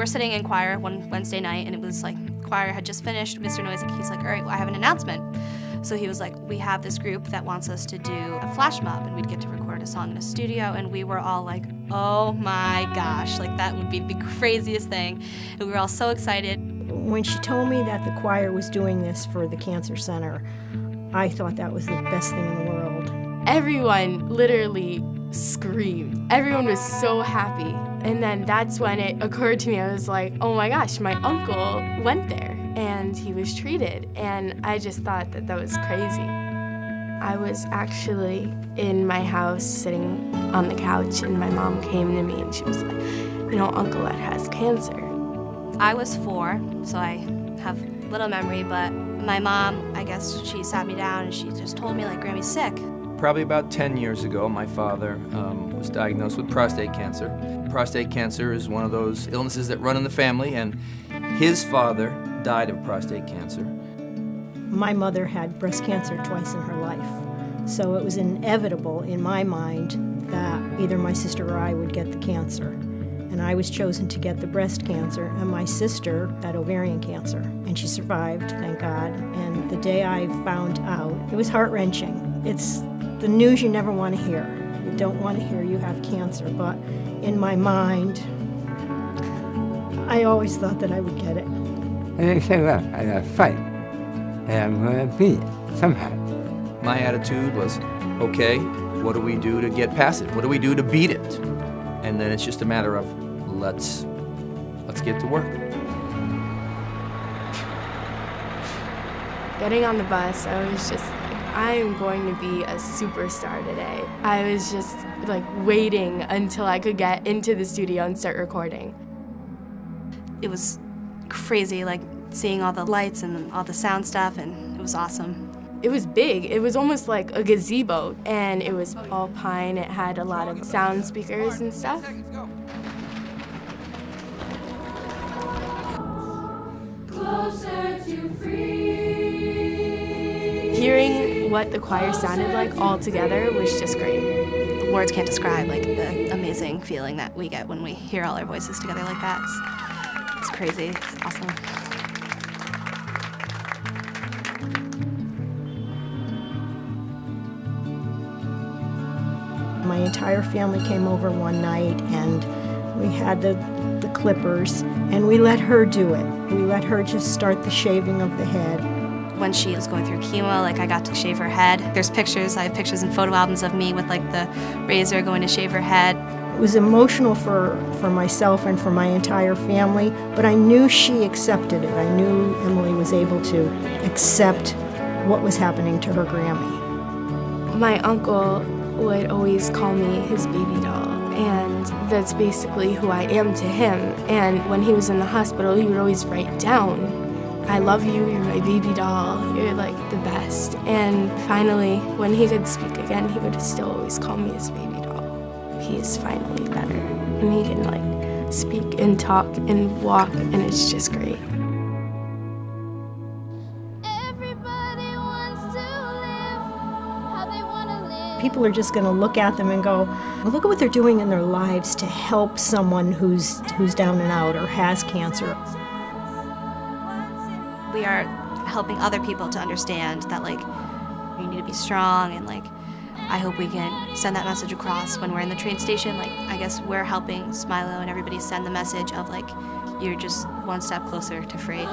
were sitting in choir one Wednesday night, and it was like choir had just finished. Mr. Noisy, he's like, all right, well, I have an announcement. So he was like, we have this group that wants us to do a flash mob, and we'd get to record a song in a studio, and we were all like, oh my gosh, like that would be the craziest thing. And we were all so excited. When she told me that the choir was doing this for the Cancer Center, I thought that was the best thing in the world. Everyone literally screamed. Everyone was so happy. And then that's when it occurred to me, I was like, oh my gosh, my uncle went there and he was treated. And I just thought that that was crazy. I was actually in my house sitting on the couch, and my mom came to me and she was like, you know, Uncle Ed has cancer. I was 4, so I have little memory, but my mom, I guess she sat me down and she just told me, like, Grammy's sick. Probably about 10 years ago, my father was diagnosed with prostate cancer. Prostate cancer is one of those illnesses that run in the family, and his father died of prostate cancer. My mother had breast cancer twice in her life, so it was inevitable in my mind that either my sister or I would get the cancer. And I was chosen to get the breast cancer, and my sister had ovarian cancer, and she survived, thank God. And the day I found out, it was heart-wrenching. It's the news you never want to hear. You don't want to hear you have cancer, but in my mind, I always thought that I would get it. And I said, well, I gotta fight, and I'm gonna beat it somehow. My attitude was, okay, what do we do to get past it? What do we do to beat it? And then it's just a matter of, let's get to work. Getting on the bus, I was just like, I am going to be a superstar today. I was just like waiting until I could get into the studio and start recording. It was crazy, like seeing all the lights and all the sound stuff, and it was awesome. It was big. It was almost like a gazebo, and it was all pine. It had a lot of sound speakers and stuff. Closer to free. Hearing what the choir sounded like all together was just great. Words can't describe like the amazing feeling that we get when we hear all our voices together like that. It's crazy. It's awesome. My entire family came over one night, and we had the clippers, and we let her do it. We let her just start the shaving of the head. When she was going through chemo, like I got to shave her head. There's pictures, I have pictures and photo albums of me with like the razor going to shave her head. It was emotional for myself and for my entire family, but I knew she accepted it. I knew Emily was able to accept what was happening to her Grammy. My uncle would always call me his baby doll, and that's basically who I am to him. And when he was in the hospital, he would always write down, I love you, you're my baby doll, you're like the best. And finally, when he could speak again, he would still always call me his baby doll. He is finally better, and he can like speak and talk and walk, and it's just great. People are just going to look at them and go, well, look at what they're doing in their lives to help someone who's down and out or has cancer. We are helping other people to understand that like you need to be strong, and like I hope we can send that message across when we're in the train station. Like I guess we're helping Smilo and everybody send the message of like you're just one step closer to free.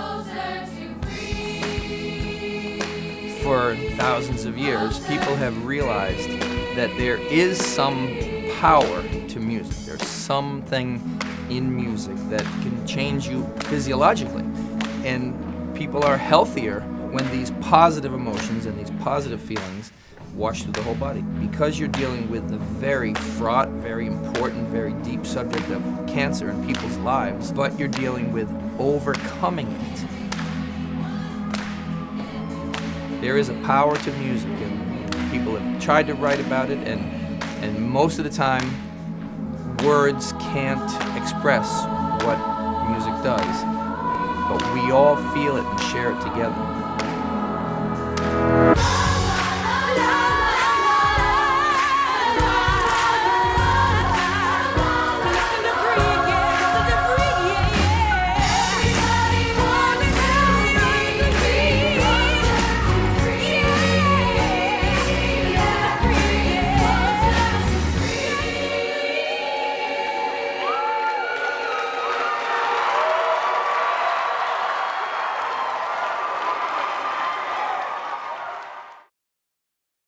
For thousands of years, people have realized that there is some power to music. There's something in music that can change you physiologically. And people are healthier when these positive emotions and these positive feelings wash through the whole body. Because you're dealing with the very fraught, very important, very deep subject of cancer in people's lives, but you're dealing with overcoming it. There is a power to music, and people have tried to write about it, and most of the time, words can't express what music does, but we all feel it and share it together.